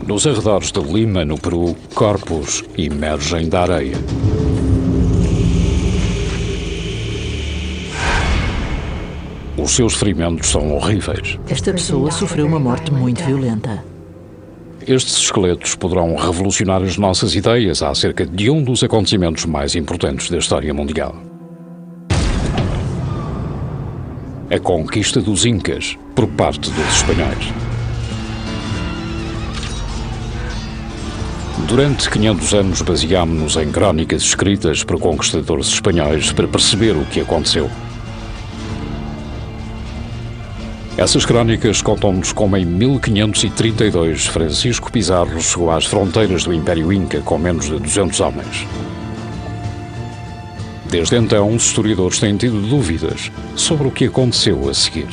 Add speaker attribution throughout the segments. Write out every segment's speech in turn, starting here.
Speaker 1: Nos arredores de Lima, no Peru, corpos emergem da areia. Os seus ferimentos são horríveis.
Speaker 2: Esta pessoa sofreu uma morte muito violenta.
Speaker 1: Estes esqueletos poderão revolucionar as nossas ideias acerca de um dos acontecimentos mais importantes da história mundial. A conquista dos Incas por parte dos espanhóis. Durante 500 anos baseámos-nos em crónicas escritas por conquistadores espanhóis para perceber o que aconteceu. Essas crónicas contam-nos como em 1532 Francisco Pizarro chegou às fronteiras do Império Inca com menos de 200 homens. Desde então, os historiadores têm tido dúvidas sobre o que aconteceu a seguir.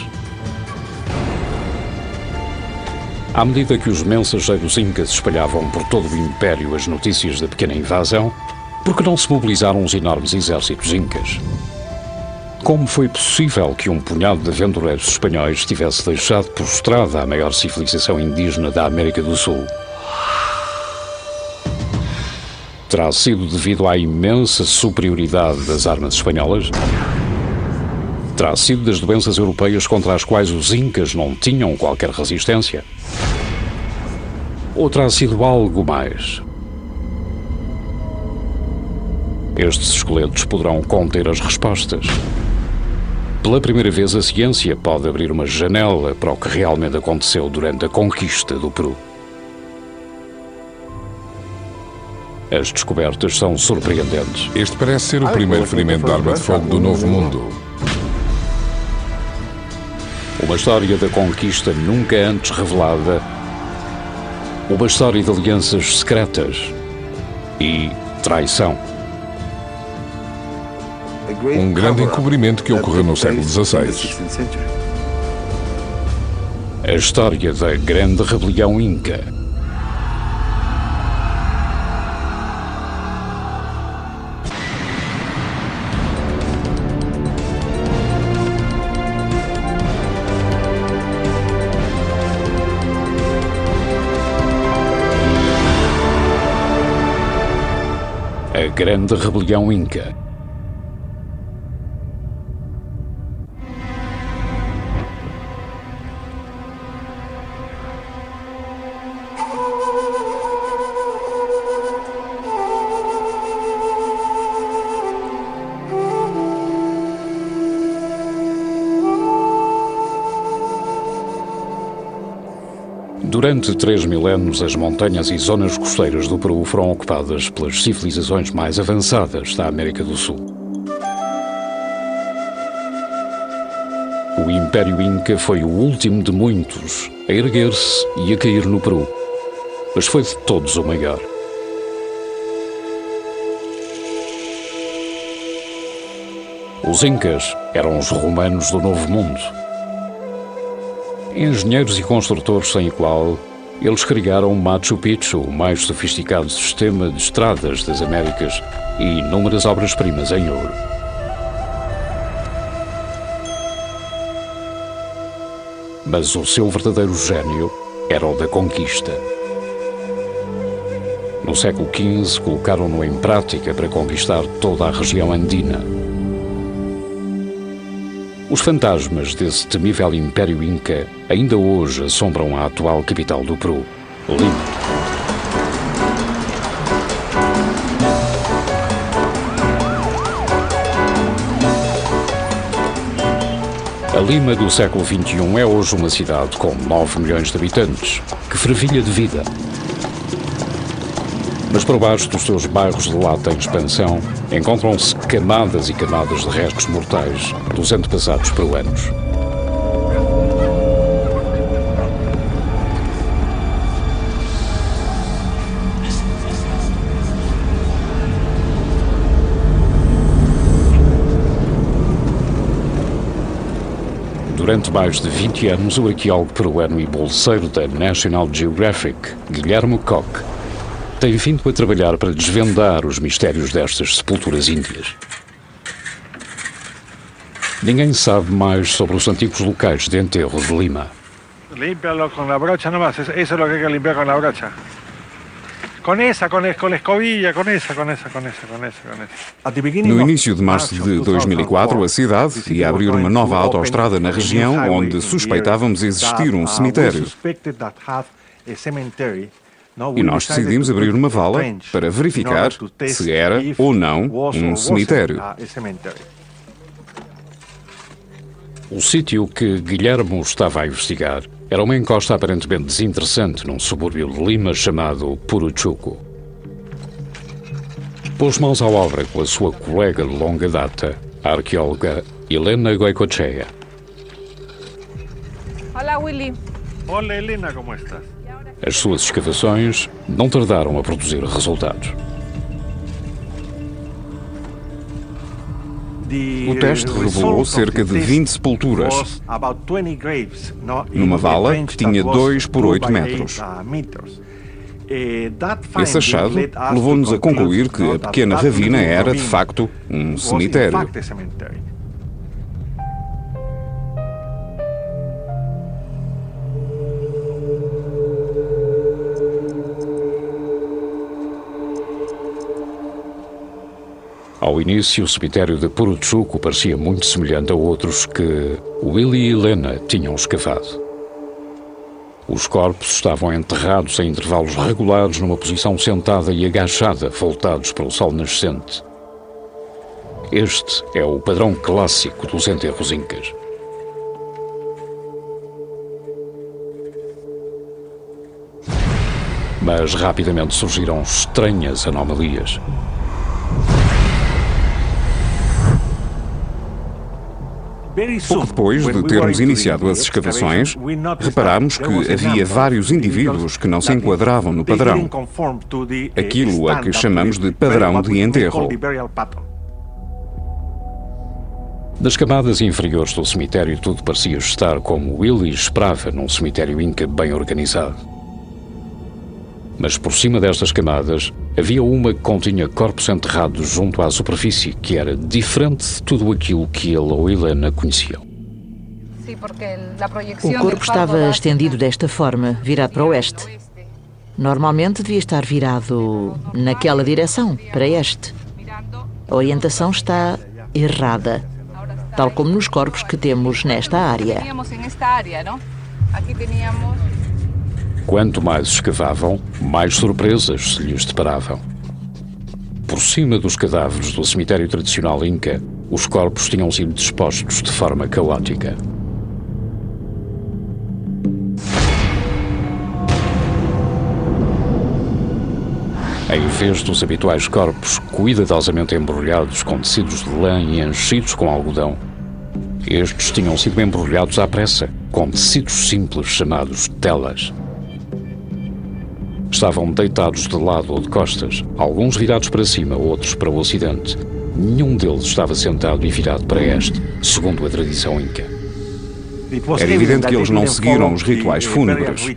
Speaker 1: À medida que os mensageiros incas espalhavam por todo o Império as notícias da pequena invasão, por que não se mobilizaram os enormes exércitos incas? Como foi possível que um punhado de aventureiros espanhóis tivesse deixado prostrada a maior civilização indígena da América do Sul? Terá sido devido à imensa superioridade das armas espanholas? Terá sido das doenças europeias contra as quais os incas não tinham qualquer resistência? Ou terá sido algo mais? Estes esqueletos poderão conter as respostas. Pela primeira vez, a ciência pode abrir uma janela para o que realmente aconteceu durante a conquista do Peru. As descobertas são surpreendentes.
Speaker 3: Este parece ser o primeiro ferimento de arma de fogo do Novo Mundo.
Speaker 1: Uma história da conquista nunca antes revelada. Uma história de alianças secretas e traição.
Speaker 3: Um grande encobrimento que ocorreu no século XVI.
Speaker 1: A história da grande rebelião Inca. A grande rebelião Inca. Durante 3 milénios, as montanhas e zonas costeiras do Peru foram ocupadas pelas civilizações mais avançadas da América do Sul. O Império Inca foi o último de muitos a erguer-se e a cair no Peru, mas foi de todos o maior. Os Incas eram os romanos do Novo Mundo. Engenheiros e construtores sem igual, eles criaram Machu Picchu, o mais sofisticado sistema de estradas das Américas, e inúmeras obras-primas em ouro. Mas o seu verdadeiro gênio era o da conquista. No século XV, colocaram-no em prática para conquistar toda a região andina. Os fantasmas desse temível Império Inca ainda hoje assombram a atual capital do Peru, Lima. A Lima do século XXI é hoje uma cidade com 9 milhões de habitantes, que fervilha de vida. Mas por baixo dos seus bairros de lata em expansão, encontram-se camadas e camadas de restos mortais dos antepassados peruanos. Durante mais de 20 anos, o arqueólogo peruano e bolseiro da National Geographic, Guilherme Koch, tem vindo a trabalhar para desvendar os mistérios destas sepulturas índias. Ninguém sabe mais sobre os antigos locais de enterro de Lima.
Speaker 4: Límpialo con la brocha nomás, eso es lo que hay que limpiar con la brocha. Con la escobilla, con esa.
Speaker 3: No início de março de 2004, a cidade ia abrir uma nova autoestrada na região onde suspeitávamos existir um cemitério. E nós decidimos abrir uma vala para verificar se era ou não um cemitério.
Speaker 1: O sítio que Guilhermo estava a investigar era uma encosta aparentemente desinteressante num subúrbio de Lima chamado Puruchuco. Pôs mãos à obra com a sua colega de longa data, a arqueóloga Helena Goicoechea.
Speaker 5: Olá, Willy.
Speaker 4: Hola, Helena, como estás?
Speaker 1: As suas escavações não tardaram a produzir resultados.
Speaker 3: O teste revelou cerca de 20 sepulturas numa vala que tinha 2 por 8 metros. Esse achado levou-nos a concluir que a pequena ravina era, de facto, um cemitério.
Speaker 1: Ao início, o cemitério de Puruchuco parecia muito semelhante a outros que Willy e Helena tinham escavado. Os corpos estavam enterrados em intervalos regulares numa posição sentada e agachada, voltados para o sol nascente. Este é o padrão clássico dos enterros incas. Mas rapidamente surgiram estranhas anomalias.
Speaker 3: Pouco depois de termos iniciado as escavações, reparámos que havia vários indivíduos que não se enquadravam no padrão, aquilo a que chamamos de padrão de enterro.
Speaker 1: Das camadas inferiores do cemitério, tudo parecia estar como Willy esperava num cemitério inca bem organizado. Mas por cima destas camadas, havia uma que continha corpos enterrados junto à superfície, que era diferente de tudo aquilo que ele ou Helena conheciam.
Speaker 2: O corpo estava estendido desta forma, virado para o oeste. Normalmente devia estar virado naquela direção, para este. A orientação está errada, tal como nos corpos que temos nesta área.
Speaker 1: Quanto mais escavavam, mais surpresas se lhes deparavam. Por cima dos cadáveres do cemitério tradicional inca, os corpos tinham sido dispostos de forma caótica. Em vez dos habituais corpos cuidadosamente embrulhados com tecidos de lã e enchidos com algodão, estes tinham sido embrulhados à pressa, com tecidos simples chamados telas. Estavam deitados de lado ou de costas, alguns virados para cima, outros para o ocidente. Nenhum deles estava sentado e virado para este, segundo a tradição inca.
Speaker 3: Era evidente que eles não seguiram os rituais fúnebres.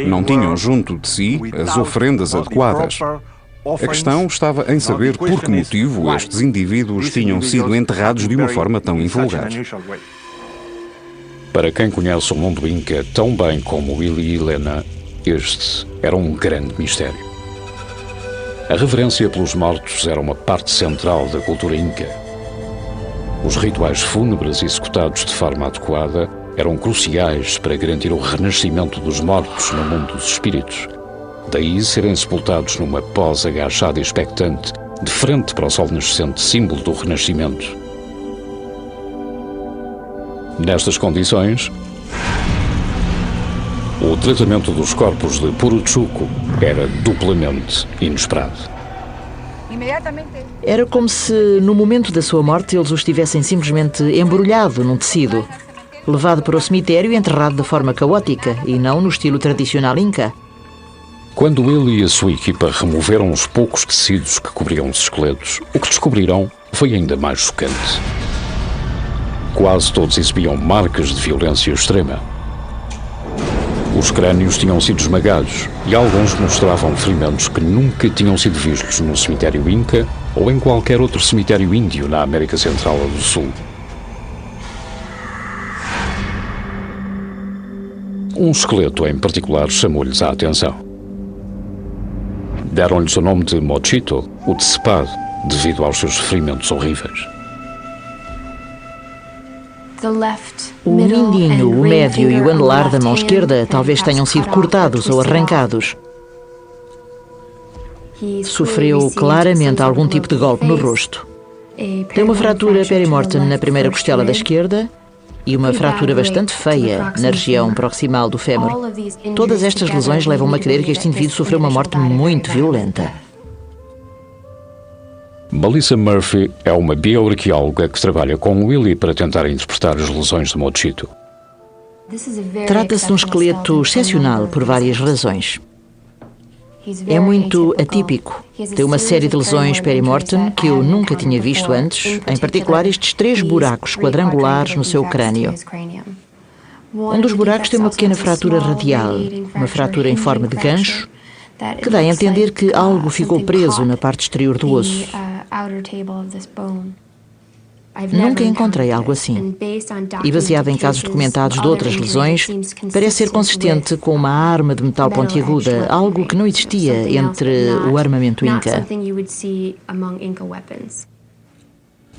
Speaker 3: Não tinham junto de si as oferendas adequadas. A questão estava em saber por que motivo estes indivíduos tinham sido enterrados de uma forma tão invulgar.
Speaker 1: Para quem conhece o mundo inca tão bem como Willy e Helena, este era um grande mistério. A reverência pelos mortos era uma parte central da cultura inca. Os rituais fúnebres executados de forma adequada eram cruciais para garantir o renascimento dos mortos no mundo dos espíritos. Daí serem sepultados numa pose agachada e expectante, de frente para o sol nascente, símbolo do renascimento. Nestas condições, o tratamento dos corpos de Puruchuco era duplamente inesperado.
Speaker 2: Era como se, no momento da sua morte, eles os tivessem simplesmente embrulhado num tecido, levado para o cemitério e enterrado de forma caótica, e não no estilo tradicional inca.
Speaker 1: Quando ele e a sua equipa removeram os poucos tecidos que cobriam os esqueletos, o que descobriram foi ainda mais chocante. Quase todos exibiam marcas de violência extrema. Os crânios tinham sido esmagados e alguns mostravam ferimentos que nunca tinham sido vistos no cemitério Inca ou em qualquer outro cemitério índio na América Central ou do Sul. Um esqueleto em particular chamou-lhes a atenção. Deram-lhes o nome de Mochito, o decepado, devido aos seus ferimentos horríveis.
Speaker 2: O mindinho, o médio e o anelar da mão esquerda talvez tenham sido cortados ou arrancados. Sofreu claramente algum tipo de golpe no rosto. Tem uma fratura perimortem na primeira costela da esquerda e uma fratura bastante feia na região proximal do fémur. Todas estas lesões levam-me a crer que este indivíduo sofreu uma morte muito violenta.
Speaker 1: Melissa Murphy é uma bioarqueóloga que trabalha com Willie para tentar interpretar as lesões de Mochito.
Speaker 2: Trata-se de um esqueleto excepcional por várias razões. É muito atípico. Tem uma série de lesões perimortem que eu nunca tinha visto antes, em particular estes 3 buracos quadrangulares no seu crânio. Um dos buracos tem uma pequena fratura radial, uma fratura em forma de gancho, que dá a entender que algo ficou preso na parte exterior do osso. Nunca encontrei algo assim. E baseado em casos documentados de outras lesões, parece ser consistente com uma arma de metal pontiaguda, algo que não existia entre o armamento Inca.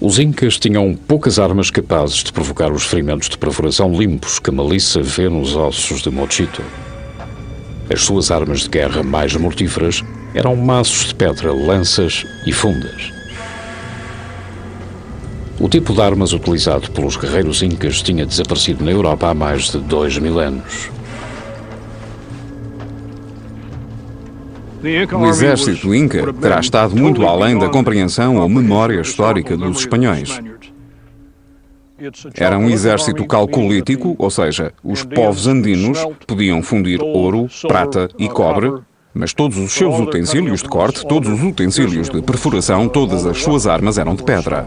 Speaker 1: Os Incas tinham poucas armas capazes de provocar os ferimentos de perfuração limpos que Melissa vê nos ossos de Mochito. As suas armas de guerra mais mortíferas eram maços de pedra, lanças e fundas. O tipo de armas utilizado pelos guerreiros incas tinha desaparecido na Europa há mais de 2000 anos.
Speaker 3: O exército Inca terá estado muito além da compreensão ou memória histórica dos espanhóis. Era um exército calcolítico, ou seja, os povos andinos podiam fundir ouro, prata e cobre, mas todos os seus utensílios de corte, todos os utensílios de perfuração, todas as suas armas eram de pedra.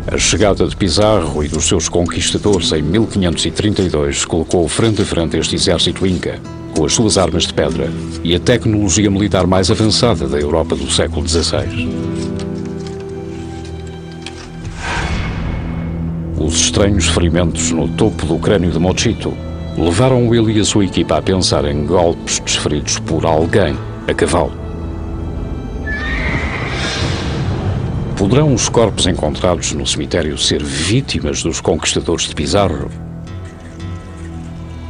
Speaker 1: A chegada de Pizarro e dos seus conquistadores em 1532 colocou frente a frente este exército Inca, com as suas armas de pedra e a tecnologia militar mais avançada da Europa do século XVI. Os estranhos ferimentos no topo do crânio de Mochito levaram Willie e a sua equipa a pensar em golpes desferidos por alguém a cavalo. Poderão os corpos encontrados no cemitério ser vítimas dos conquistadores de Pizarro?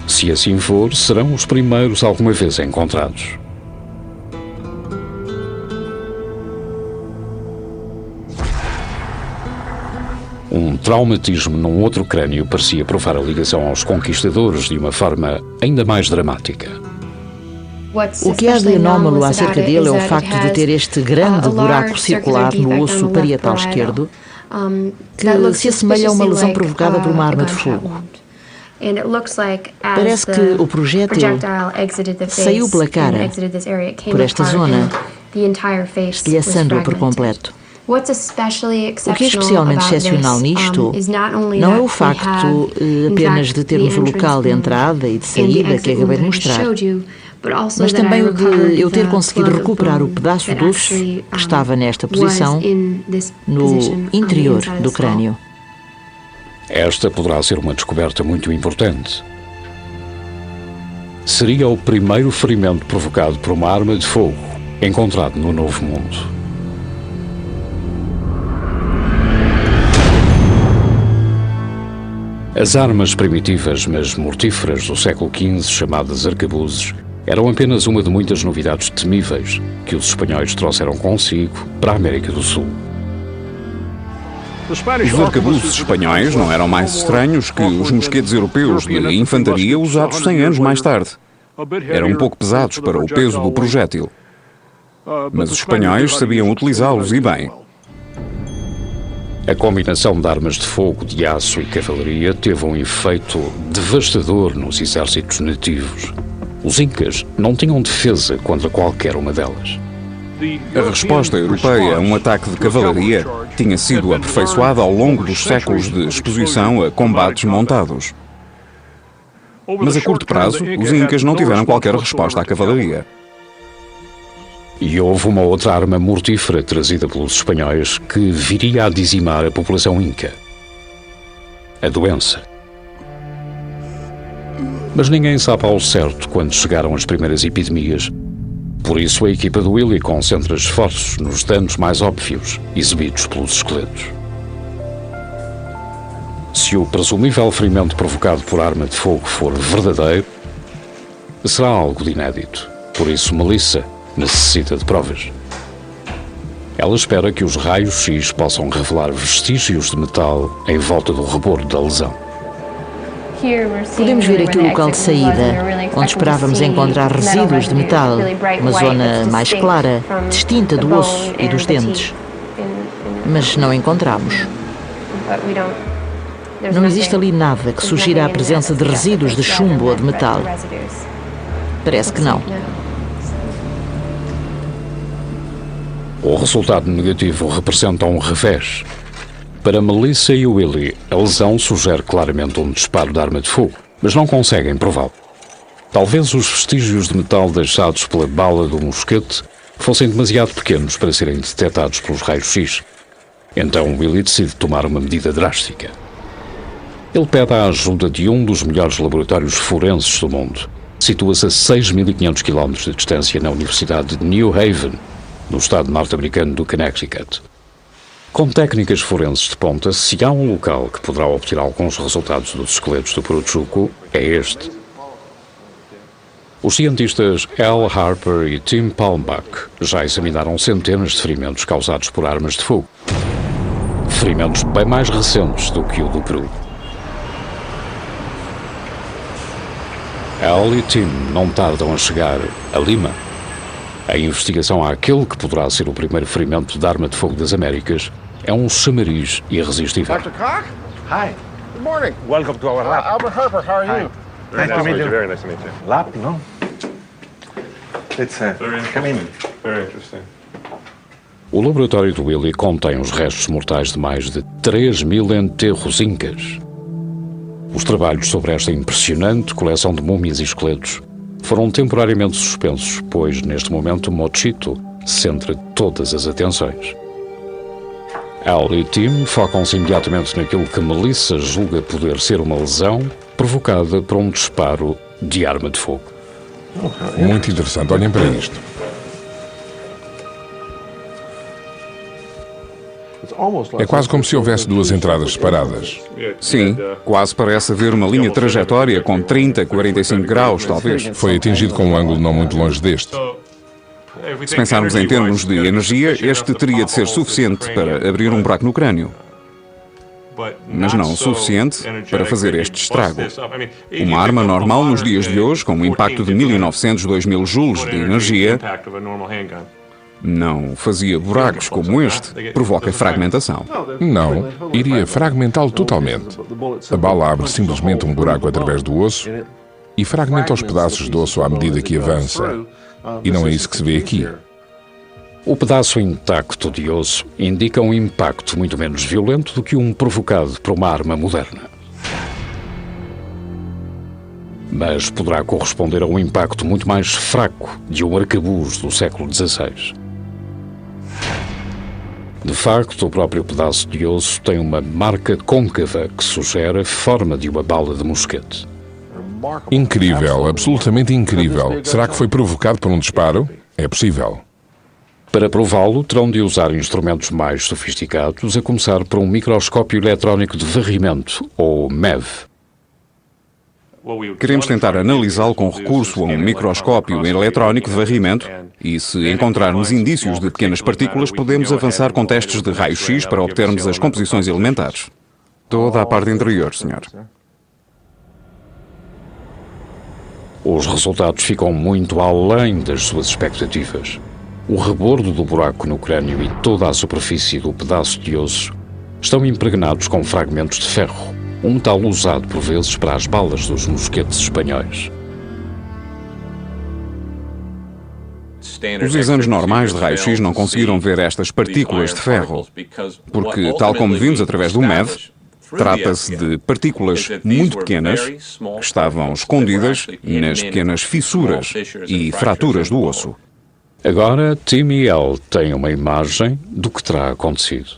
Speaker 1: Se assim for, serão os primeiros alguma vez encontrados. Um traumatismo num outro crânio parecia provar a ligação aos conquistadores de uma forma ainda mais dramática.
Speaker 2: O que há de anómalo acerca dele é o facto de ter este grande buraco circular no osso parietal esquerdo, que se assemelha a uma lesão provocada por uma arma de fogo. Parece que o projétil saiu pela cara, por esta zona, estilhaçando-a por completo. O que é especialmente excepcional nisto não é o facto apenas de termos o local de entrada e de saída que acabei de mostrar, mas também o de eu ter conseguido recuperar o pedaço de osso que estava nesta posição no interior do crânio.
Speaker 1: Esta poderá ser uma descoberta muito importante. Seria o primeiro ferimento provocado por uma arma de fogo encontrado no Novo Mundo. As armas primitivas, mas mortíferas do século XV, chamadas arcabuzes, eram apenas uma de muitas novidades temíveis que os espanhóis trouxeram consigo para a América do Sul.
Speaker 3: Os arcabuzes espanhóis não eram mais estranhos que os mosquetes europeus de infantaria usados 100 anos mais tarde. Eram um pouco pesados para o peso do projétil, mas os espanhóis sabiam utilizá-los e bem.
Speaker 1: A combinação de armas de fogo, de aço e cavalaria teve um efeito devastador nos exércitos nativos. Os incas não tinham defesa contra qualquer uma delas.
Speaker 3: A resposta europeia a um ataque de cavalaria tinha sido aperfeiçoada ao longo dos séculos de exposição a combates montados. Mas a curto prazo, os incas não tiveram qualquer resposta à cavalaria.
Speaker 1: E houve uma outra arma mortífera trazida pelos espanhóis que viria a dizimar a população inca: a doença. Mas ninguém sabe ao certo quando chegaram as primeiras epidemias. Por isso, a equipa do Willie concentra esforços nos danos mais óbvios exibidos pelos esqueletos. Se o presumível ferimento provocado por arma de fogo for verdadeiro, será algo de inédito. Por isso, Melissa necessita de provas. Ela espera que os raios X possam revelar vestígios de metal em volta do rebordo da lesão.
Speaker 2: Podemos ver aqui o local de saída, onde esperávamos encontrar resíduos de metal, uma zona mais clara, distinta do osso e dos dentes. Mas não encontramos. Não existe ali nada que sugira a presença de resíduos de chumbo ou de metal. Parece que não.
Speaker 1: O resultado negativo representa um revés. Para Melissa e Willie, a lesão sugere claramente um disparo de arma de fogo, mas não conseguem prová-lo. Talvez os vestígios de metal deixados pela bala do mosquete fossem demasiado pequenos para serem detectados pelos raios X. Então Willie decide tomar uma medida drástica. Ele pede a ajuda de um dos melhores laboratórios forenses do mundo. Situa-se a 6.500 km de distância na Universidade de New Haven, no estado norte-americano do Connecticut. Com técnicas forenses de ponta, se há um local que poderá obter alguns resultados dos esqueletos do Poruchuco, é este. Os cientistas Al Harper e Tim Palmbach já examinaram centenas de ferimentos causados por armas de fogo. Ferimentos bem mais recentes do que o do Peru. Al e Tim não tardam a chegar a Lima. A investigação àquele que poderá ser o primeiro ferimento de arma de fogo das Américas é um chamariz irresistível.
Speaker 5: Dr. Koch? Hi. Good morning. Welcome to our lab. Albert Harper, how are you?
Speaker 4: Nice to meet you.
Speaker 5: Very nice to meet you.
Speaker 4: Lab, no? It's come in. Very interesting.
Speaker 1: O laboratório do Willie contém os restos mortais de mais de 3.000 enterros incas. Os trabalhos sobre esta impressionante coleção de múmias e esqueletos foram temporariamente suspensos, pois, neste momento, Mochito centra todas as atenções. Al e Tim focam-se imediatamente naquilo que Melissa julga poder ser uma lesão provocada por um disparo de arma de fogo.
Speaker 6: Muito interessante, olhem para isto. É quase como se houvesse duas entradas separadas.
Speaker 3: Sim, quase parece haver uma linha trajetória com 30, 45 graus, talvez.
Speaker 6: Foi atingido com um ângulo não muito longe deste.
Speaker 3: Se pensarmos em termos de energia, este teria de ser suficiente para abrir um buraco no crânio. Mas não o suficiente para fazer este estrago. Uma arma normal nos dias de hoje, com um impacto de 1900, 2000 joules de energia, não fazia buracos como este, provoca fragmentação.
Speaker 6: Não, iria fragmentá-lo totalmente. A bala abre simplesmente um buraco através do osso e fragmenta os pedaços de osso à medida que avança. E não é isso que se vê aqui.
Speaker 1: O pedaço intacto de osso indica um impacto muito menos violento do que um provocado por uma arma moderna. Mas poderá corresponder a um impacto muito mais fraco de um arcabuz do século XVI. De facto, o próprio pedaço de osso tem uma marca côncava que sugere a forma de uma bala de mosquete.
Speaker 6: Incrível, absolutamente incrível. Será que foi provocado por um disparo? É possível.
Speaker 1: Para prová-lo, terão de usar instrumentos mais sofisticados, a começar por um microscópio eletrónico de varrimento, ou MEV.
Speaker 3: Queremos tentar analisá-lo com recurso a um microscópio eletrónico de varrimento e, se encontrarmos indícios de pequenas partículas, podemos avançar com testes de raio-x para obtermos as composições elementares. Toda a parte interior, senhor.
Speaker 1: Os resultados ficam muito além das suas expectativas. O rebordo do buraco no crânio e toda a superfície do pedaço de osso estão impregnados com fragmentos de ferro, um metal usado por vezes para as balas dos mosquetes espanhóis.
Speaker 3: Os exames normais de raio-x não conseguiram ver estas partículas de ferro, porque, tal como vimos através do MEV, trata-se de partículas muito pequenas que estavam escondidas nas pequenas fissuras e fraturas do osso.
Speaker 1: Agora, Tim e Al têm uma imagem do que terá acontecido.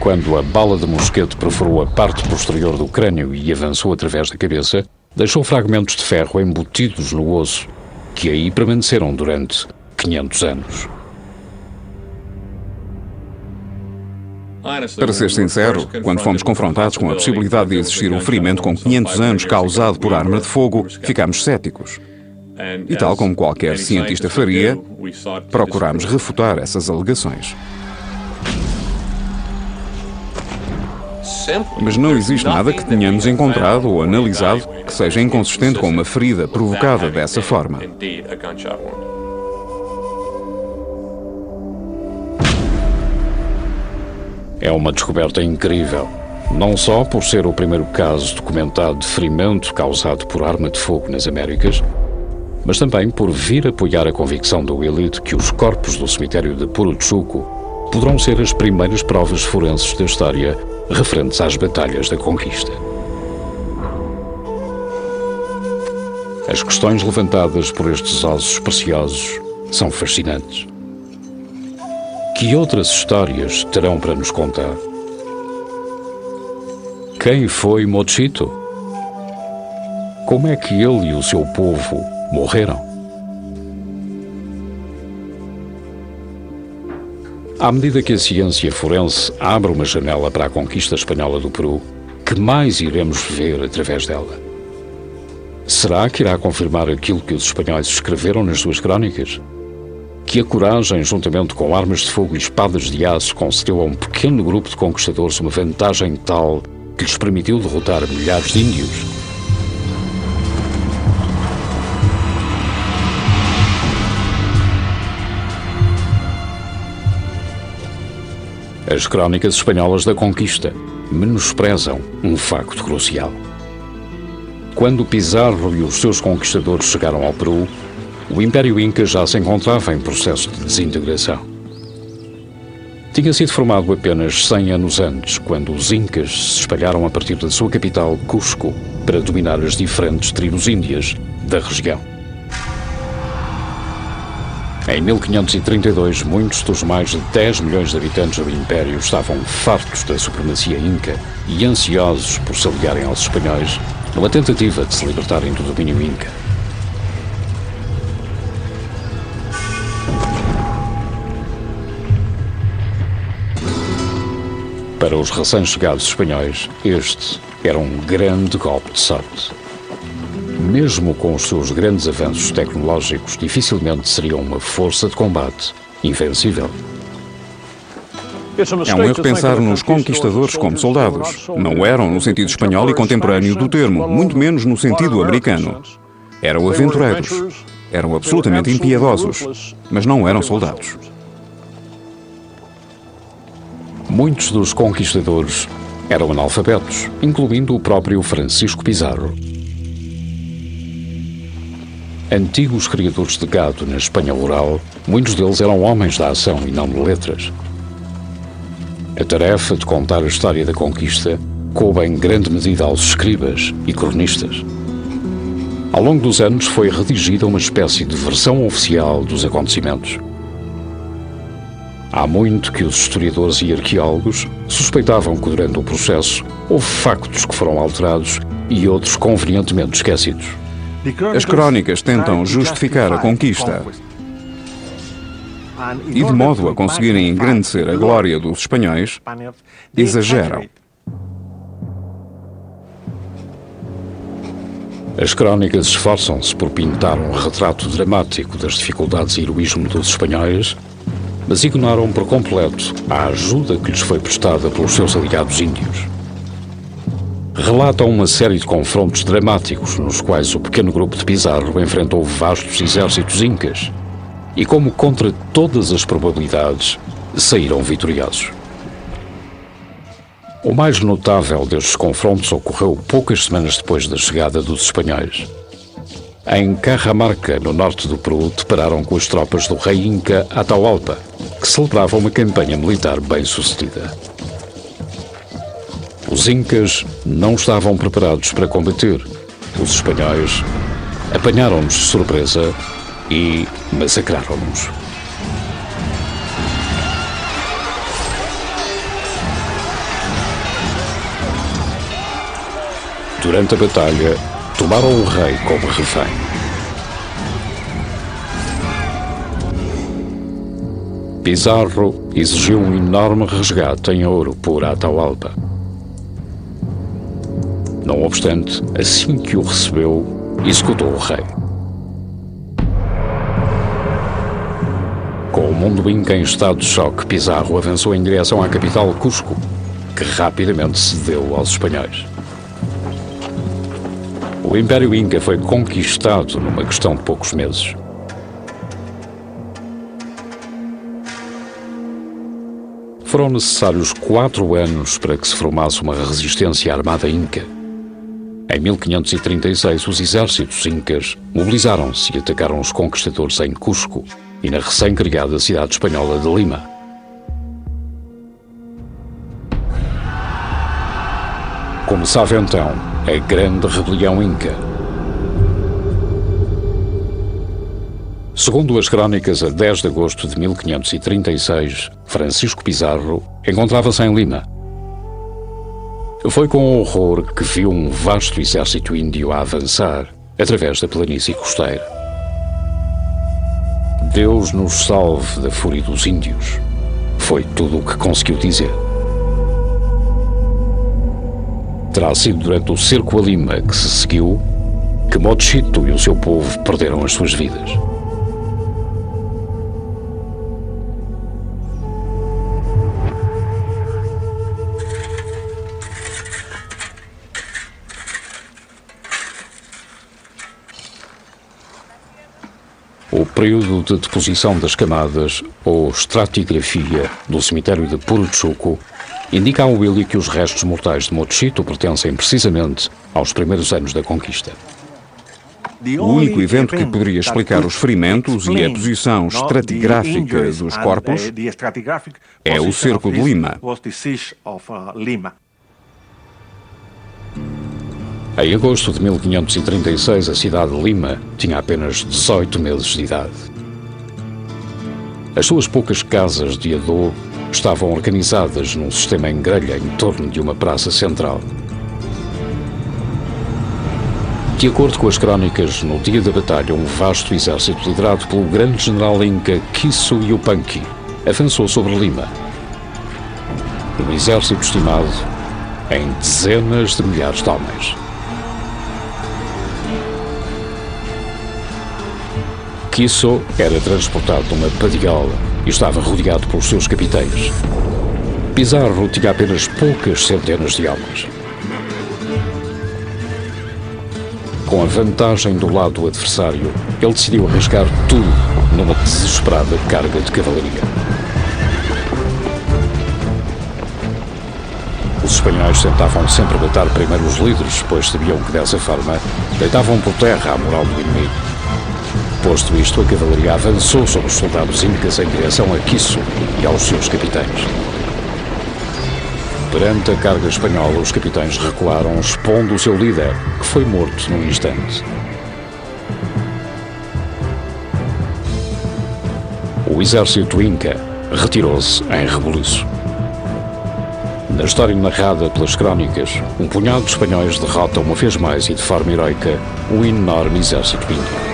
Speaker 1: quando a bala de mosquete perfurou a parte posterior do crânio e avançou através da cabeça, deixou fragmentos de ferro embutidos no osso, que aí permaneceram durante 500 anos.
Speaker 3: Para ser sincero, quando fomos confrontados com a possibilidade de existir um ferimento com 500 anos causado por arma de fogo, ficámos céticos. E tal como qualquer cientista faria, procurámos refutar essas alegações. Mas não existe nada que tenhamos encontrado ou analisado que seja inconsistente com uma ferida provocada dessa forma.
Speaker 1: É uma descoberta incrível, não só por ser o primeiro caso documentado de ferimento causado por arma de fogo nas Américas, mas também por vir apoiar a convicção do Willett que os corpos do cemitério de Puruchuco poderão ser as primeiras provas forenses da história referentes às batalhas da conquista. As questões levantadas por estes ossos preciosos são fascinantes. Que outras histórias terão para nos contar? Quem foi Mochito? Como é que ele e o seu povo morreram? À medida que a ciência forense abre uma janela para a conquista espanhola do Peru, que mais iremos ver através dela? Será que irá confirmar aquilo que os espanhóis escreveram nas suas crónicas? Que a coragem, juntamente com armas de fogo e espadas de aço, concedeu a um pequeno grupo de conquistadores uma vantagem tal que lhes permitiu derrotar milhares de índios? As crónicas espanholas da conquista menosprezam um facto crucial. Quando Pizarro e os seus conquistadores chegaram ao Peru, o Império Inca já se encontrava em processo de desintegração. Tinha sido formado apenas 100 anos antes, quando os Incas se espalharam a partir da sua capital, Cusco, para dominar as diferentes tribos índias da região. Em 1532, muitos dos mais de 10 milhões de habitantes do Império estavam fartos da supremacia Inca e ansiosos por se aliarem aos espanhóis numa tentativa de se libertarem do domínio Inca. Para os recém-chegados espanhóis, este era um grande golpe de sorte. Mesmo com os seus grandes avanços tecnológicos, dificilmente seriam uma força de combate invencível.
Speaker 3: É um erro pensar nos conquistadores como soldados. Não eram no sentido espanhol e contemporâneo do termo, muito menos no sentido americano. Eram aventureiros. Eram absolutamente impiedosos, mas não eram soldados.
Speaker 1: Muitos dos conquistadores eram analfabetos, incluindo o próprio Francisco Pizarro. Antigos criadores de gado na Espanha rural, muitos deles eram homens da ação e não de letras. A tarefa de contar a história da conquista coube em grande medida aos escribas e cronistas. Ao longo dos anos foi redigida uma espécie de versão oficial dos acontecimentos. Há muito que os historiadores e arqueólogos suspeitavam que durante o processo houve factos que foram alterados e outros convenientemente esquecidos.
Speaker 3: As crónicas tentam justificar a conquista e, de modo a conseguirem engrandecer a glória dos espanhóis, exageram.
Speaker 1: As crónicas esforçam-se por pintar um retrato dramático das dificuldades e heroísmo dos espanhóis, mas ignoram por completo a ajuda que lhes foi prestada pelos seus aliados índios. Relatam uma série de confrontos dramáticos nos quais o pequeno grupo de Pizarro enfrentou vastos exércitos incas e como, contra todas as probabilidades, saíram vitoriosos. O mais notável destes confrontos ocorreu poucas semanas depois da chegada dos espanhóis. Em Cajamarca, no norte do Peru, depararam com as tropas do rei Inca Atahualpa, que celebravam uma campanha militar bem-sucedida. Os Incas não estavam preparados para combater. Os espanhóis apanharam-nos de surpresa e massacraram-nos. durante a batalha, tomaram o rei como refém. Pizarro exigiu um enorme resgate em ouro por Atahualpa. Não obstante, assim que o recebeu, executou o rei. Com o mundo inca em estado de choque, Pizarro avançou em direção à capital Cusco, que rapidamente cedeu aos espanhóis. O Império Inca foi conquistado numa questão de poucos meses. Foram necessários 4 anos para que se formasse uma resistência armada inca. Em 1536, os exércitos incas mobilizaram-se e atacaram os conquistadores em Cusco e na recém-criada cidade espanhola de Lima. Começava então a grande rebelião inca. Segundo as crónicas, a 10 de agosto de 1536, Francisco Pizarro encontrava-se em Lima. Foi com horror que viu um vasto exército índio a avançar através da planície costeira. Deus nos salve da fúria dos índios. Foi tudo o que conseguiu dizer. Terá sido durante o cerco a Lima que se seguiu que Mochito e o seu povo perderam as suas vidas. O período de deposição das camadas, ou estratigrafia, do cemitério de Puruchuco, indica a Willy que os restos mortais de Mochito pertencem precisamente aos primeiros anos da conquista.
Speaker 3: O único evento que poderia explicar os ferimentos e a posição estratigráfica dos corpos é o cerco de Lima.
Speaker 1: Em agosto de 1536, a cidade de Lima tinha apenas 18 meses de idade. As suas poucas casas de adô estavam organizadas num sistema em grelha em torno de uma praça central. De acordo com as crónicas, no dia da batalha, um vasto exército liderado pelo grande general inca Quiso Yupanqui avançou sobre Lima. Um exército estimado em dezenas de milhares de homens. Quiso era transportado numa padiola e estava rodeado pelos seus capitães. Pizarro tinha apenas poucas centenas de homens. Com a vantagem do lado adversário, ele decidiu arriscar tudo numa desesperada carga de cavalaria. Os espanhóis tentavam sempre matar primeiro os líderes, pois sabiam que dessa forma deitavam por terra a moral do inimigo. Posto isto, a cavalaria avançou sobre os soldados incas em direção a Quiso e aos seus capitães. Perante a carga espanhola, os capitães recuaram, expondo o seu líder, que foi morto num instante. O exército inca retirou-se em rebuliço. Na história narrada pelas crónicas, um punhado de espanhóis derrota uma vez mais e de forma heroica um enorme exército inca.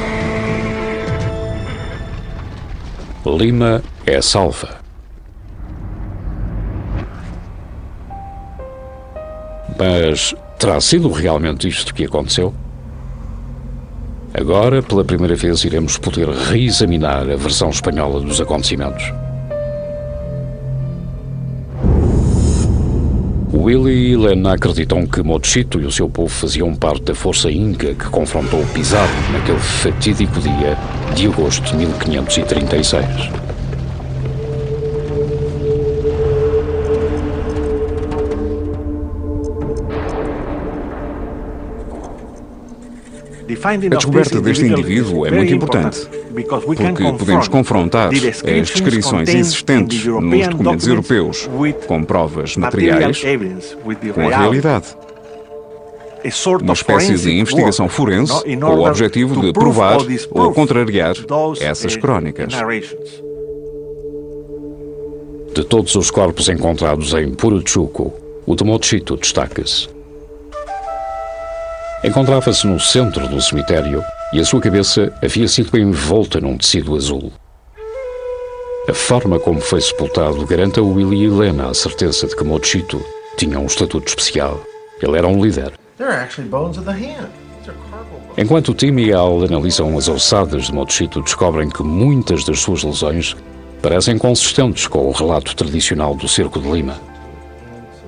Speaker 1: Lima é salva. Mas terá sido realmente isto que aconteceu? Agora, pela primeira vez, iremos poder reexaminar a versão espanhola dos acontecimentos. Willy e Helena acreditam que Mochito e o seu povo faziam parte da força inca que confrontou Pizarro naquele fatídico dia de agosto de 1536.
Speaker 3: A descoberta deste indivíduo é muito importante, porque podemos confrontar as descrições existentes nos documentos europeus com provas materiais com a realidade. Uma espécie de investigação forense com o objetivo de provar ou contrariar essas crónicas.
Speaker 1: De todos os corpos encontrados em Puruchuco, o de Mochito destaca-se. Encontrava-se no centro do cemitério e a sua cabeça havia sido envolta num tecido azul. A forma como foi sepultado garante a Willie e Helena a certeza de que Mochito tinha um estatuto especial. Ele era um líder. Enquanto Tim e Al analisam as ossadas de Mochito, descobrem que muitas das suas lesões parecem consistentes com o relato tradicional do cerco de Lima.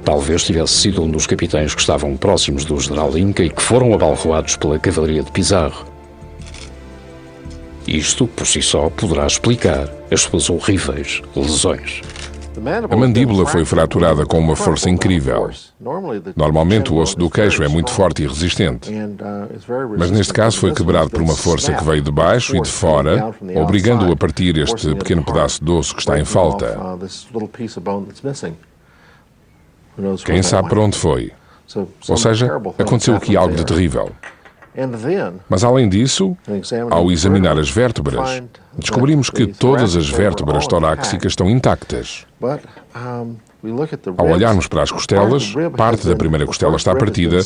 Speaker 1: Talvez tivesse sido um dos capitães que estavam próximos do general Inca e que foram abalroados pela cavalaria de Pizarro. Isto, por si só, poderá explicar as suas horríveis lesões.
Speaker 6: A mandíbula foi fraturada com uma força incrível. Normalmente o osso do queixo é muito forte e resistente, mas neste caso foi quebrado por uma força que veio de baixo e de fora, obrigando-o a partir este pequeno pedaço de osso que está em falta. Quem sabe para onde foi? Ou seja, aconteceu aqui algo de terrível. Mas além disso, ao examinar as vértebras, descobrimos que todas as vértebras torácicas estão intactas. Ao olharmos para as costelas, parte da primeira costela está partida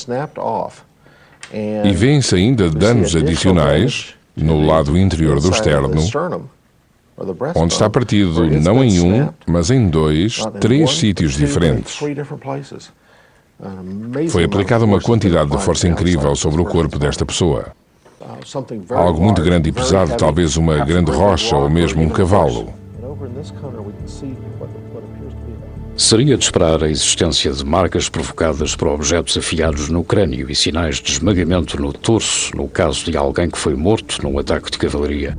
Speaker 6: e vêem-se ainda danos adicionais no lado interior do externo, onde está partido não em um, mas em três sítios diferentes. Foi aplicada uma quantidade de força incrível sobre o corpo desta pessoa. Algo muito grande e pesado, talvez uma grande rocha ou mesmo um cavalo.
Speaker 1: Seria de esperar a existência de marcas provocadas por objetos afiados no crânio e sinais de esmagamento no torso, no caso de alguém que foi morto num ataque de cavalaria.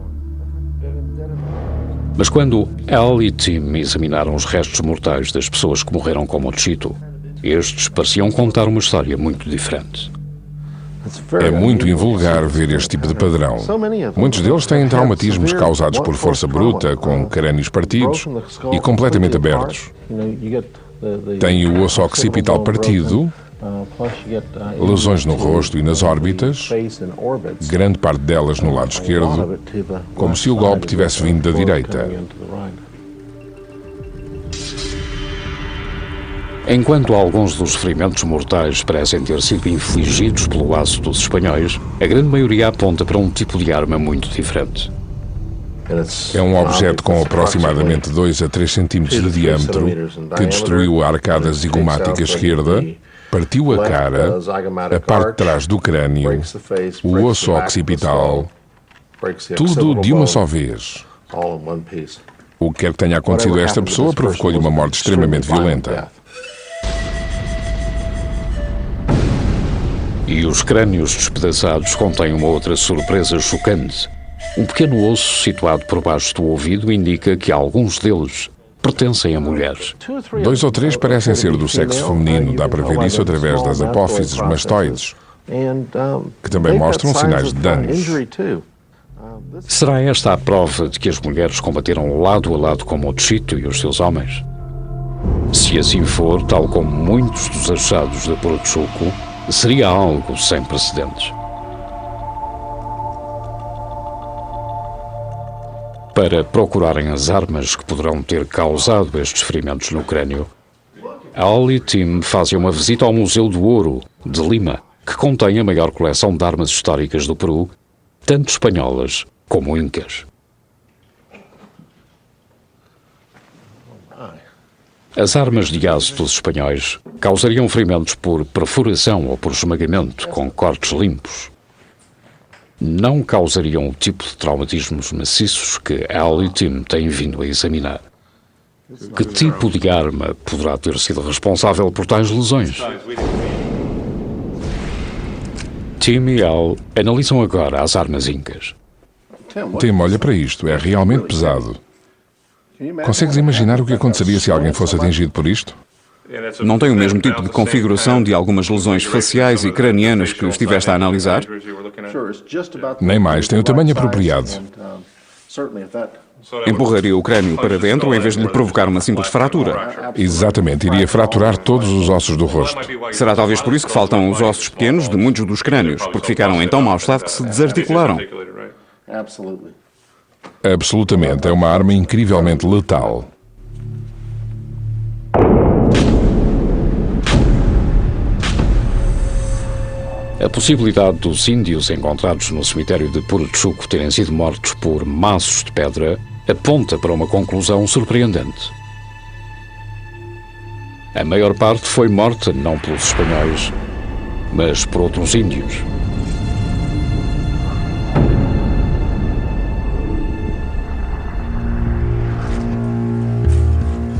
Speaker 1: Mas quando Al e Tim examinaram os restos mortais das pessoas que morreram com Mochito, estes pareciam contar uma história muito diferente.
Speaker 6: É muito invulgar ver este tipo de padrão. Muitos deles têm traumatismos causados por força bruta, com crânios partidos e completamente abertos. Têm o osso occipital partido, lesões no rosto e nas órbitas, grande parte delas no lado esquerdo, como se o golpe tivesse vindo da direita.
Speaker 1: Enquanto alguns dos ferimentos mortais parecem ter sido infligidos pelo aço dos espanhóis, a grande maioria aponta para um tipo de arma muito diferente.
Speaker 6: É um objeto com aproximadamente 2 a 3 centímetros de diâmetro que destruiu a arcada zigomática esquerda, partiu a cara, a parte de trás do crânio, o osso occipital, tudo de uma só vez. O que quer que tenha acontecido a esta pessoa provocou-lhe uma morte extremamente violenta.
Speaker 1: E os crânios despedaçados contêm uma outra surpresa chocante. Um pequeno osso situado por baixo do ouvido indica que alguns deles pertencem a mulheres.
Speaker 6: 2 ou 3 parecem ser do sexo feminino, dá para ver isso através das apófises mastoides, que também mostram sinais de danos.
Speaker 1: Será esta a prova de que as mulheres combateram lado a lado com Mochito e os seus homens? Se assim for, tal como muitos dos achados de Porochuco, seria algo sem precedentes. Para procurarem as armas que poderão ter causado estes ferimentos no crânio, Al e Tim fazem uma visita ao Museu do Ouro, de Lima, que contém a maior coleção de armas históricas do Peru, tanto espanholas como incas. As armas de aço dos espanhóis causariam ferimentos por perfuração ou por esmagamento com cortes limpos. Não causariam o tipo de traumatismos maciços que Al e Tim têm vindo a examinar. Que tipo de arma poderá ter sido responsável por tais lesões? Tim e Al analisam agora as armas incas.
Speaker 6: Tim, olha para isto, é realmente pesado. Consegues imaginar o que aconteceria se alguém fosse atingido por isto?
Speaker 3: Não tem o mesmo tipo de configuração de algumas lesões faciais e cranianas que estiveste a analisar?
Speaker 6: Nem mais, tem o tamanho apropriado.
Speaker 3: Empurraria o crânio para dentro em vez de lhe provocar uma simples fratura.
Speaker 6: Exatamente, iria fraturar todos os ossos do rosto.
Speaker 3: Será talvez por isso que faltam os ossos pequenos de muitos dos crânios, porque ficaram em tão mau estado que se desarticularam.
Speaker 6: Absolutamente, é uma arma incrivelmente letal.
Speaker 1: A possibilidade dos índios encontrados no cemitério de Puruchuco terem sido mortos por maços de pedra aponta para uma conclusão surpreendente. A maior parte foi morta não pelos espanhóis, mas por outros índios.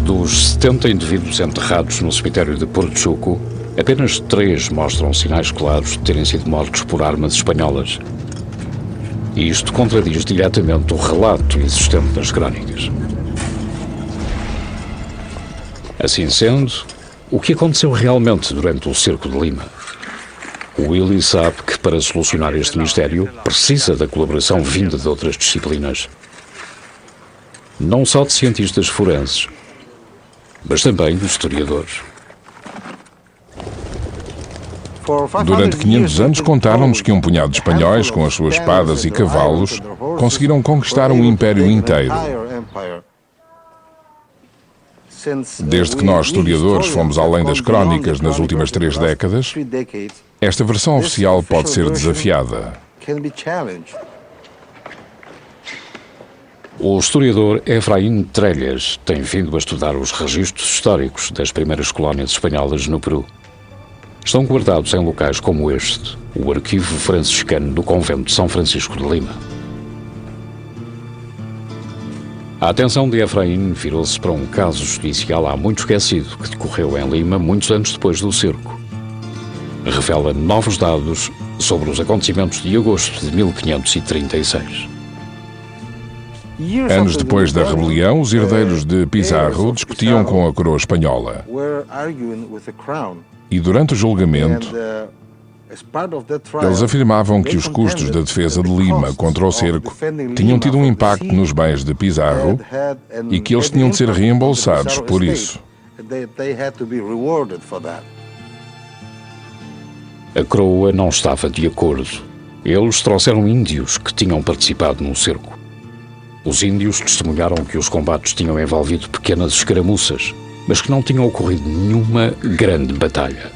Speaker 1: Dos 70 indivíduos enterrados no cemitério de Puruchuco, apenas 3 mostram sinais claros de terem sido mortos por armas espanholas. E isto contradiz diretamente o relato existente nas crónicas. Assim sendo, o que aconteceu realmente durante o Cerco de Lima? Willy sabe que para solucionar este mistério precisa da colaboração vinda de outras disciplinas. Não só de cientistas forenses, mas também de historiadores.
Speaker 6: Durante 500 anos contaram-nos que um punhado de espanhóis, com as suas espadas e cavalos, conseguiram conquistar um império inteiro. Desde que nós, historiadores, fomos além das crónicas nas últimas 3 décadas, esta versão oficial pode ser desafiada.
Speaker 1: O historiador Efraín Trellas tem vindo a estudar os registros históricos das primeiras colónias espanholas no Peru. Estão guardados em locais como este, o arquivo franciscano do convento de São Francisco de Lima. A atenção de Efraín virou-se para um caso judicial há muito esquecido que decorreu em Lima muitos anos depois do cerco. Revela novos dados sobre os acontecimentos de agosto de 1536.
Speaker 6: Anos depois da rebelião, os herdeiros de Pizarro discutiam com a coroa espanhola. E durante o julgamento, eles afirmavam que os custos da defesa de Lima contra o cerco tinham tido um impacto nos bens de Pizarro e que eles tinham de ser reembolsados por isso.
Speaker 1: A coroa não estava de acordo. Eles trouxeram índios que tinham participado no cerco. Os índios testemunharam que os combates tinham envolvido pequenas escaramuças, mas que não tinham ocorrido nenhuma grande batalha.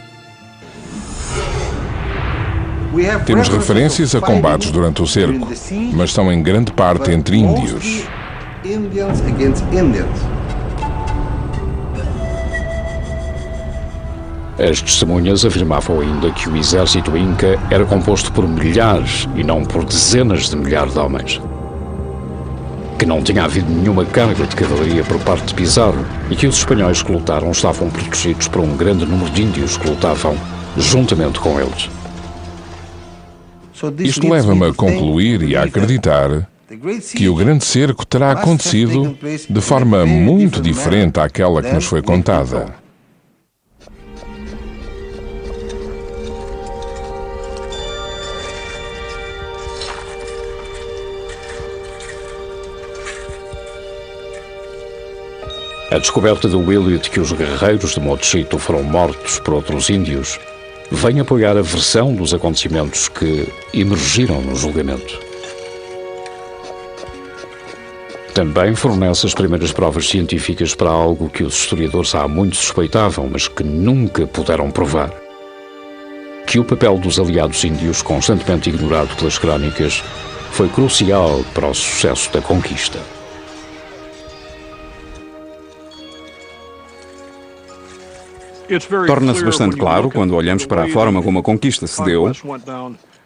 Speaker 6: Temos referências a combates durante o cerco, mas são em grande parte entre índios.
Speaker 1: As testemunhas afirmavam ainda que o exército inca era composto por milhares e não por dezenas de milhares de homens. Que não tinha havido nenhuma carga de cavalaria por parte de Pizarro e que os espanhóis que lutaram estavam protegidos por um grande número de índios que lutavam juntamente com eles.
Speaker 6: Isto leva-me a concluir e a acreditar que o grande cerco terá acontecido de forma muito diferente àquela que nos foi contada.
Speaker 1: A descoberta de Willy de que os guerreiros de Mochito foram mortos por outros índios vem apoiar a versão dos acontecimentos que emergiram no julgamento. Também fornece as primeiras provas científicas para algo que os historiadores há muito suspeitavam, mas que nunca puderam provar. Que o papel dos aliados índios, constantemente ignorado pelas crónicas, foi crucial para o sucesso da conquista.
Speaker 3: Torna-se bastante claro, quando olhamos para a forma como a conquista se deu,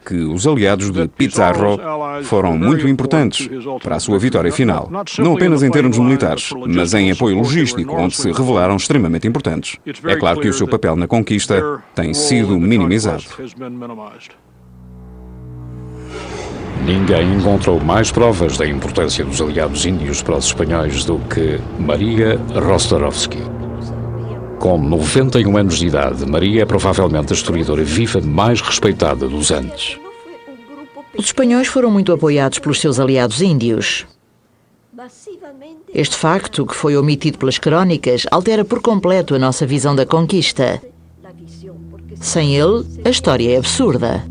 Speaker 3: que os aliados de Pizarro foram muito importantes para a sua vitória final. Não apenas em termos militares, mas em apoio logístico, onde se revelaram extremamente importantes. É claro que o seu papel na conquista tem sido minimizado.
Speaker 1: Ninguém encontrou mais provas da importância dos aliados índios para os espanhóis do que Maria Rostorovsky. Com 91 anos de idade, Maria é provavelmente a historiadora viva mais respeitada dos Andes.
Speaker 2: Os espanhóis foram muito apoiados pelos seus aliados índios. Este facto, que foi omitido pelas crónicas, altera por completo a nossa visão da conquista. Sem ele, a história é absurda.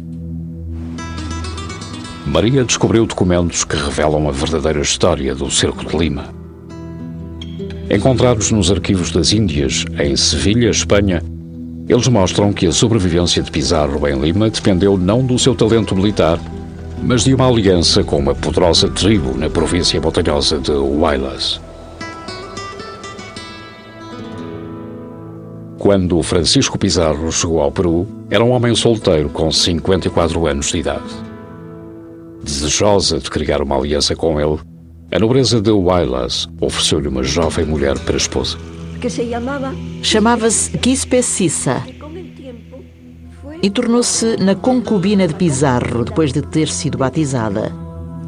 Speaker 1: Maria descobriu documentos que revelam a verdadeira história do Cerco de Lima. Encontrados nos arquivos das Índias, em Sevilha, Espanha, Eles mostram que a sobrevivência de Pizarro em Lima dependeu não do seu talento militar, mas de uma aliança com uma poderosa tribo na província montanhosa de Huaylas. Quando Francisco Pizarro chegou ao Peru, era um homem solteiro com 54 anos de idade. Desejosa de criar uma aliança com ele, a nobreza de Huaylas ofereceu-lhe uma jovem mulher para esposa.
Speaker 2: Chamava-se Quispe Sisa e tornou-se na concubina de Pizarro depois de ter sido batizada.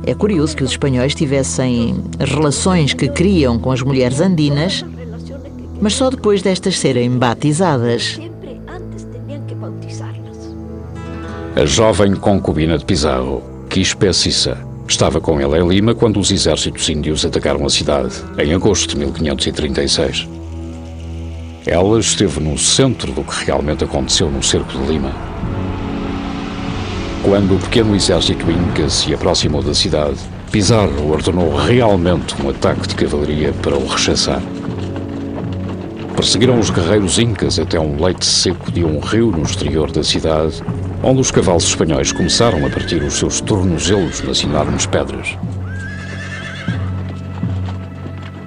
Speaker 2: É curioso que os espanhóis tivessem relações que criam com as mulheres andinas, mas só depois destas serem batizadas.
Speaker 1: A jovem concubina de Pizarro, Quispe Sisa, estava com ele em Lima quando os exércitos índios atacaram a cidade, em agosto de 1536. Ela esteve no centro do que realmente aconteceu no cerco de Lima. Quando o pequeno exército inca se aproximou da cidade, Pizarro ordenou realmente um ataque de cavalaria para o rechaçar. Perseguiram os guerreiros incas até um leito seco de um rio no exterior da cidade, onde os cavalos espanhóis começaram a partir os seus tornozelos nas enormes pedras.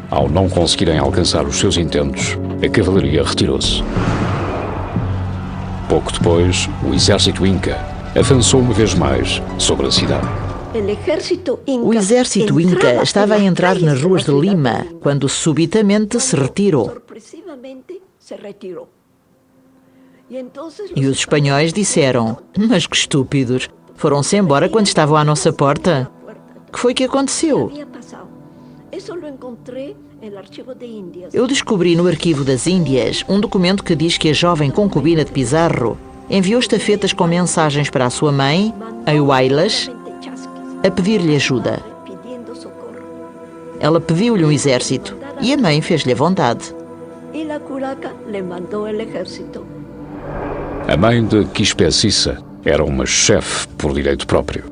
Speaker 1: Ao não conseguirem alcançar os seus intentos, a cavalaria retirou-se. Pouco depois, o exército inca avançou uma vez mais sobre a cidade.
Speaker 2: O exército inca estava a entrar nas ruas de Lima quando subitamente se retirou. E os espanhóis disseram: mas que estúpidos, foram-se embora quando estavam à nossa porta. Que foi que aconteceu? Eu descobri no Arquivo das Índias um documento que diz que a jovem concubina de Pizarro enviou estafetas com mensagens para a sua mãe, em Huaylas, a pedir-lhe ajuda. Ela pediu-lhe um exército e a mãe fez-lhe a vontade.
Speaker 1: A mãe de Quispe Sisa era uma chefe por direito próprio.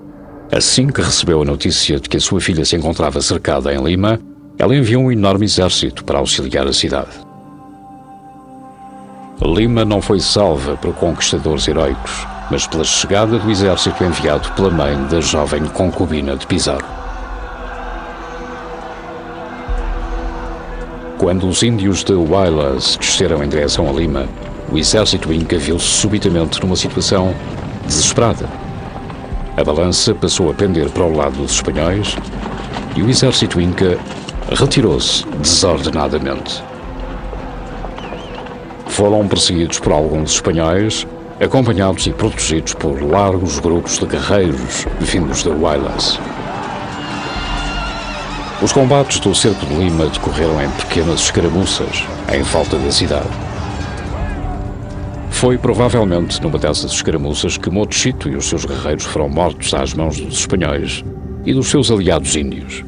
Speaker 1: Assim que recebeu a notícia de que a sua filha se encontrava cercada em Lima, ela enviou um enorme exército para auxiliar a cidade. Lima não foi salva por conquistadores heroicos, mas pela chegada do exército enviado pela mãe da jovem concubina de Pizarro. Quando os índios de Huaylas desceram em direção a Lima, o exército inca viu-se subitamente numa situação desesperada. A balança passou a pender para o lado dos espanhóis e o exército inca retirou-se desordenadamente. Foram perseguidos por alguns espanhóis, acompanhados e protegidos por largos grupos de guerreiros vindos de Huaylas. Os combates do cerco de Lima decorreram em pequenas escaramuças, em volta da cidade. Foi provavelmente numa dessas escaramuças que Mochito e os seus guerreiros foram mortos às mãos dos espanhóis e dos seus aliados índios.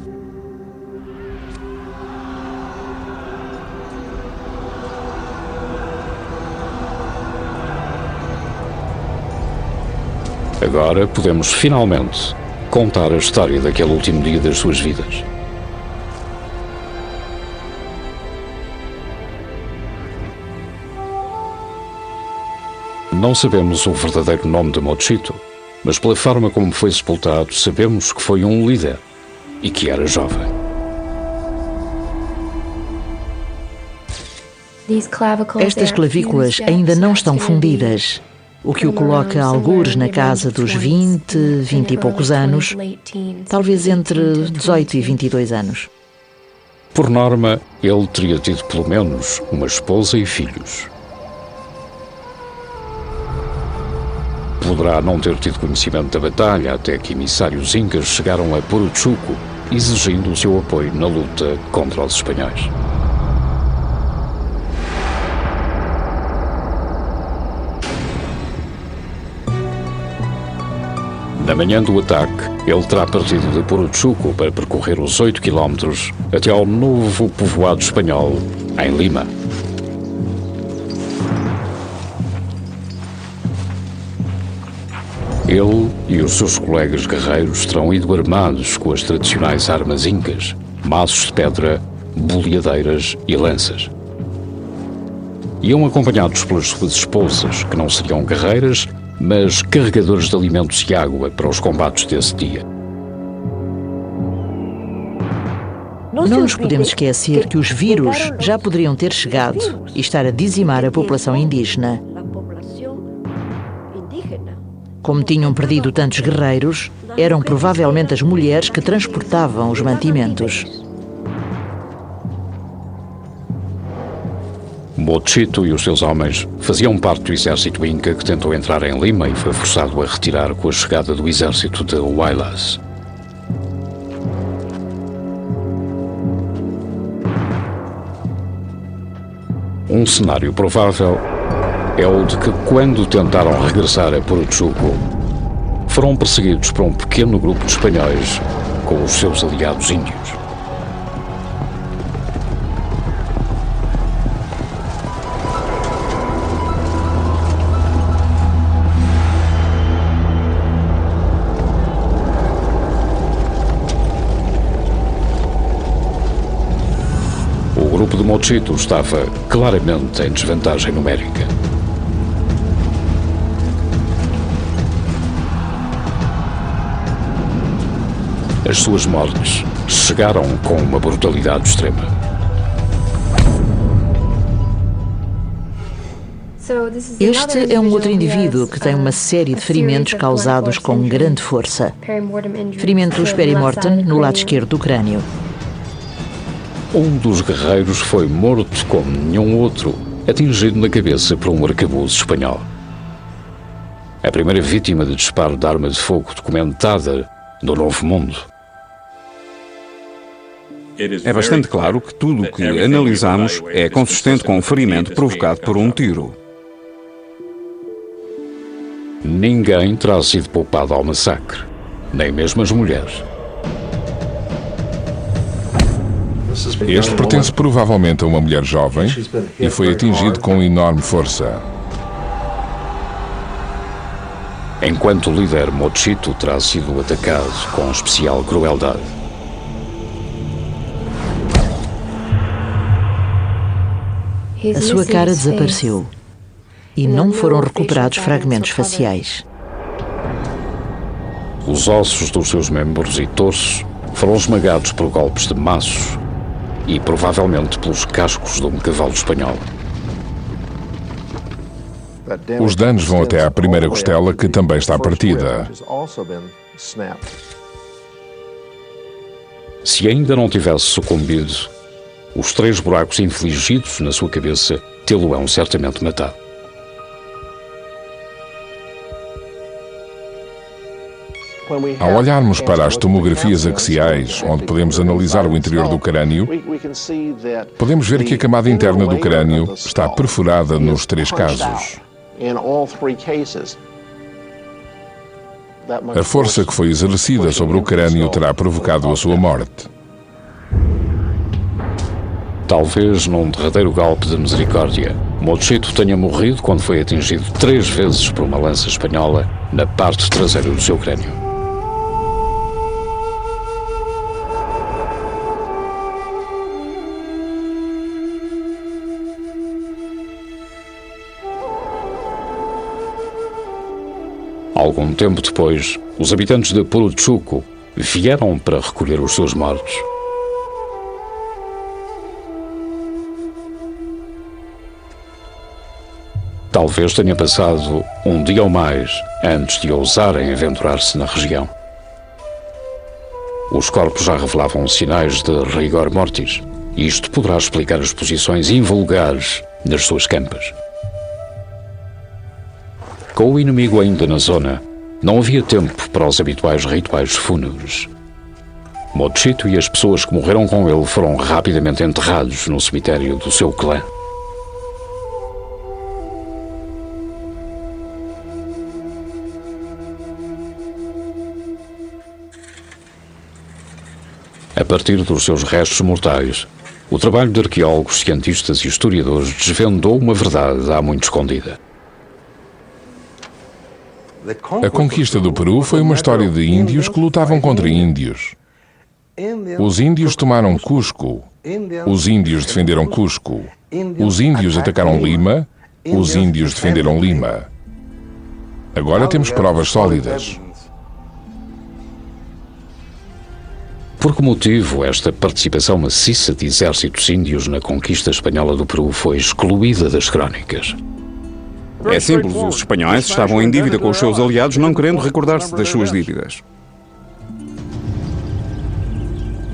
Speaker 1: Agora podemos finalmente contar a história daquele último dia das suas vidas. Não sabemos o verdadeiro nome de Mochito, mas pela forma como foi sepultado, sabemos que foi um líder e que era jovem.
Speaker 2: Estas clavículas ainda não estão fundidas, o que o coloca a algures na casa dos 20 e poucos anos, talvez entre 18 e 22 anos.
Speaker 1: Por norma, ele teria tido pelo menos uma esposa e filhos. Poderá não ter tido conhecimento da batalha até que emissários incas chegaram a Puruchuco, exigindo o seu apoio na luta contra os espanhóis. Na manhã do ataque, ele terá partido de Puruchuco para percorrer os 8 quilómetros até ao novo povoado espanhol, em Lima. Ele e os seus colegas guerreiros terão ido armados com as tradicionais armas incas, maços de pedra, boleadeiras e lanças. Iam acompanhados pelas suas esposas, que não seriam guerreiras, mas carregadores de alimentos e água para os combates desse dia.
Speaker 2: Não nos podemos esquecer que os vírus já poderiam ter chegado e estar a dizimar a população indígena. Como tinham perdido tantos guerreiros, eram provavelmente as mulheres que transportavam os mantimentos.
Speaker 1: Mochito e os seus homens faziam parte do exército Inca que tentou entrar em Lima e foi forçado a retirar com a chegada do exército de Huaylas. Um cenário provável é o de que, quando tentaram regressar a Puruchuco, foram perseguidos por um pequeno grupo de espanhóis com os seus aliados índios. O grupo de Mochito estava claramente em desvantagem numérica. As suas mortes chegaram com uma brutalidade extrema.
Speaker 2: Este é um outro indivíduo que tem uma série de ferimentos causados com grande força. Ferimentos perimortem no lado esquerdo do crânio.
Speaker 1: Um dos guerreiros foi morto como nenhum outro, atingido na cabeça por um arcabouço espanhol. A primeira vítima de disparo de arma de fogo documentada no Novo Mundo.
Speaker 3: É bastante claro que tudo o que analisamos é consistente com o ferimento provocado por um tiro.
Speaker 1: Ninguém terá sido poupado ao massacre, nem mesmo as mulheres.
Speaker 6: Este pertence provavelmente a uma mulher jovem e foi atingido com enorme força.
Speaker 1: Enquanto o líder Mochito terá sido atacado com especial crueldade.
Speaker 2: A sua cara desapareceu e não foram recuperados fragmentos faciais.
Speaker 1: Os ossos dos seus membros e torsos foram esmagados por golpes de maços e provavelmente pelos cascos de um cavalo espanhol.
Speaker 6: Os danos vão até à primeira costela, que também está partida.
Speaker 1: Se ainda não tivesse sucumbido, os 3 buracos infligidos na sua cabeça tê-lo-ão certamente matado.
Speaker 6: Ao olharmos para as tomografias axiais, onde podemos analisar o interior do crânio, podemos ver que a camada interna do crânio está perfurada nos 3 casos. A força que foi exercida sobre o crânio terá provocado a sua morte.
Speaker 1: Talvez num derradeiro golpe de misericórdia, Mochito tenha morrido quando foi atingido 3 vezes por uma lança espanhola na parte traseira do seu crânio. Algum tempo depois, os habitantes de Puruchuco vieram para recolher os seus mortos. Talvez tenha passado um dia ou mais antes de ousarem aventurar-se na região. Os corpos já revelavam sinais de rigor mortis, e isto poderá explicar as posições invulgares nas suas campas. Com o inimigo ainda na zona, não havia tempo para os habituais rituais fúnebres. Mochito e as pessoas que morreram com ele foram rapidamente enterrados no cemitério do seu clã. A partir dos seus restos mortais, o trabalho de arqueólogos, cientistas e historiadores desvendou uma verdade há muito escondida.
Speaker 6: A conquista do Peru foi uma história de índios que lutavam contra índios. Os índios tomaram Cusco Os índios defenderam Cusco. Os índios atacaram Lima. Os índios defenderam Lima. Agora temos provas sólidas.
Speaker 1: Por que motivo esta participação maciça de exércitos índios na conquista espanhola do Peru foi excluída das crónicas?
Speaker 3: É simples, os espanhóis estavam em dívida com os seus aliados, não querendo recordar-se das suas dívidas.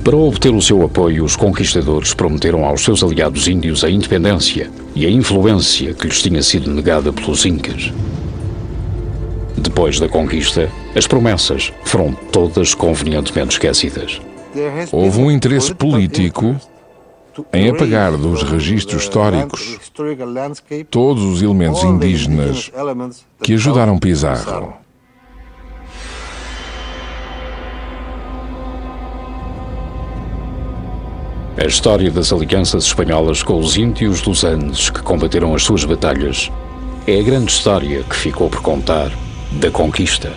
Speaker 1: Para obter o seu apoio, os conquistadores prometeram aos seus aliados índios a independência e a influência que lhes tinha sido negada pelos incas. Depois da conquista, as promessas foram todas convenientemente esquecidas.
Speaker 6: Houve um interesse político em apagar dos registros históricos todos os elementos indígenas que ajudaram Pizarro.
Speaker 1: A história das alianças espanholas com os índios dos Andes que combateram as suas batalhas é a grande história que ficou por contar da conquista.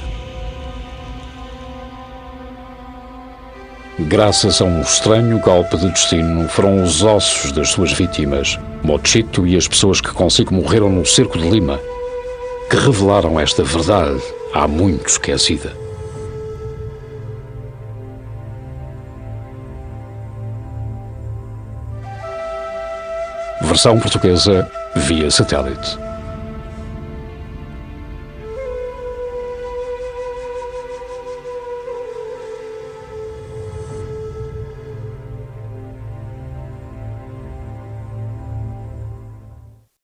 Speaker 1: Graças a um estranho golpe de destino, foram os ossos das suas vítimas, Mochito e as pessoas que consigo morreram no cerco de Lima, que revelaram esta verdade há muito esquecida. Versão portuguesa via satélite.